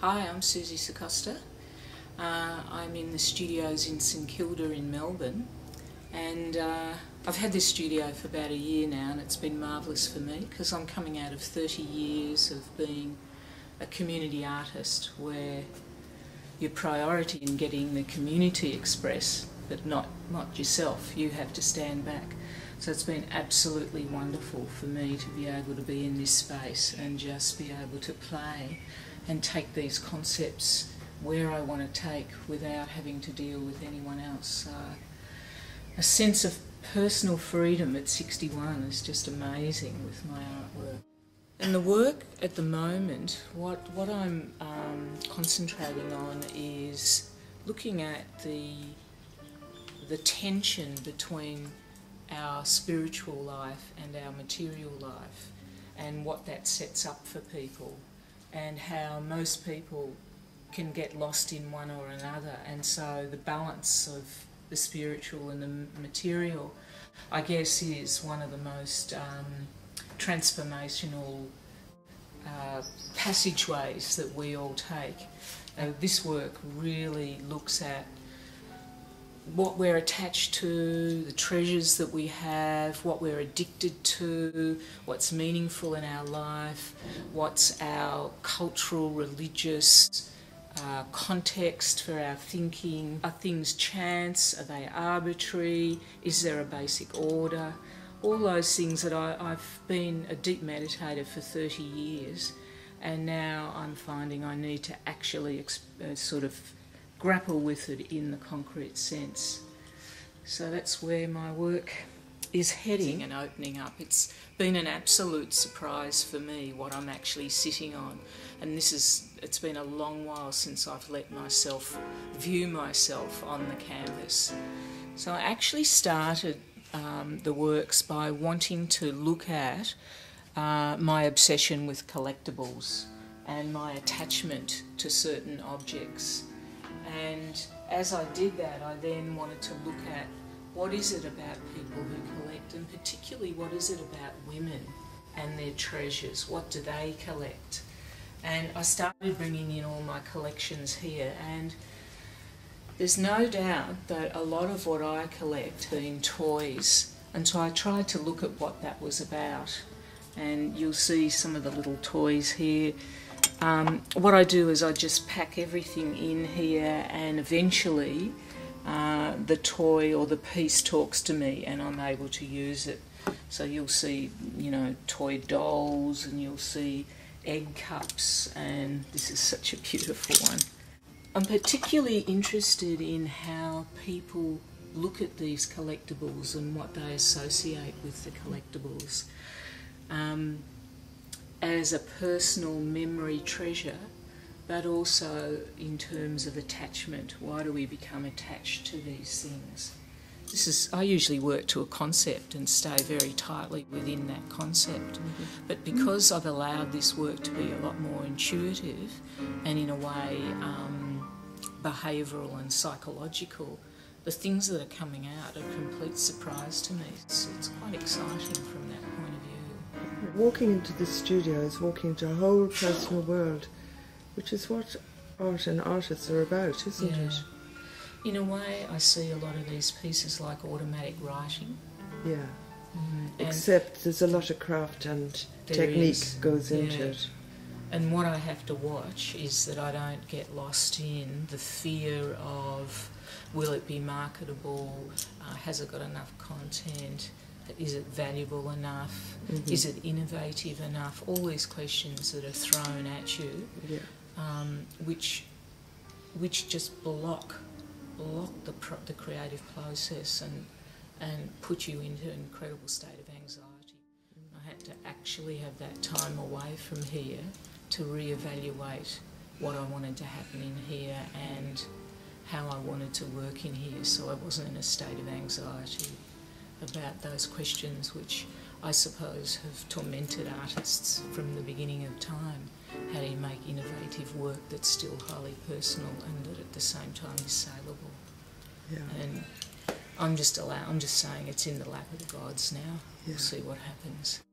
Hi, I'm Suesy Circosta. I'm in the studios in St Kilda in Melbourne, and I've had this studio for about a year now, and it's been marvellous for me because I'm coming out of 30 years of being a community artist where your priority in getting the community express, but not yourself. You have to stand back. So it's been absolutely wonderful for me to be able to be in this space and just be able to play and take these concepts where I want to take without having to deal with anyone else. A sense of personal freedom at 61 is just amazing with my artwork. And the work at the moment, what I'm concentrating on is looking at the tension between our spiritual life and our material life, and what that sets up for people, and how most people can get lost in one or another. And so the balance of the spiritual and the material, I guess, is one of the most transformational passageways that we all take. This work really looks at what we're attached to, the treasures that we have, what we're addicted to, what's meaningful in our life, what's our cultural, religious context for our thinking. Are things chance? Are they arbitrary? Is there a basic order? All those things that I've been a deep meditator for 30 years, and now I'm finding I need to actually sort of grapple with it in the concrete sense. So that's where my work is heading and opening up. It's been an absolute surprise for me what I'm actually sitting on, and it's been a long while since I've let myself view myself on the canvas. So I actually started the works by wanting to look at my obsession with collectibles and my attachment to certain objects. And as I did that, I then wanted to look at what is it about people who collect, and particularly what is it about women and their treasures. What do they collect? And I started bringing in all my collections here, and there's no doubt that a lot of what I collect are in toys, and so I tried to look at what that was about. And you'll see some of the little toys here. What I do is I just pack everything in here, and eventually the toy or the piece talks to me and I'm able to use it. So you'll see, toy dolls, and you'll see egg cups, and this is such a beautiful one. I'm particularly interested in how people look at these collectibles and what they associate with the collectibles. As a personal memory treasure, but also in terms of attachment. Why do we become attached to these things? I usually work to a concept and stay very tightly within that concept. But because I've allowed this work to be a lot more intuitive and in a way behavioural and psychological, the things that are coming out are a complete surprise to me. It's quite exciting from that point of view. Walking into the studio is walking into a whole personal world, which is what art and artists are about, isn't it? In a way, I see a lot of these pieces like automatic writing. Yeah. Except there's a lot of craft and technique goes into it. And what I have to watch is that I don't get lost in the fear of, will it be marketable? Has it got enough content? Is it valuable enough? Is it innovative enough? All these questions that are thrown at you, which just block the creative process and put you into an incredible state of anxiety. I had to actually have that time away from here to reevaluate what I wanted to happen in here and how I wanted to work in here, so I wasn't in a state of anxiety about those questions which I suppose have tormented artists from the beginning of time. How do you make innovative work that's still highly personal and that at the same time is saleable? Yeah. And I'm just saying it's in the lap of the gods now. We'll see what happens.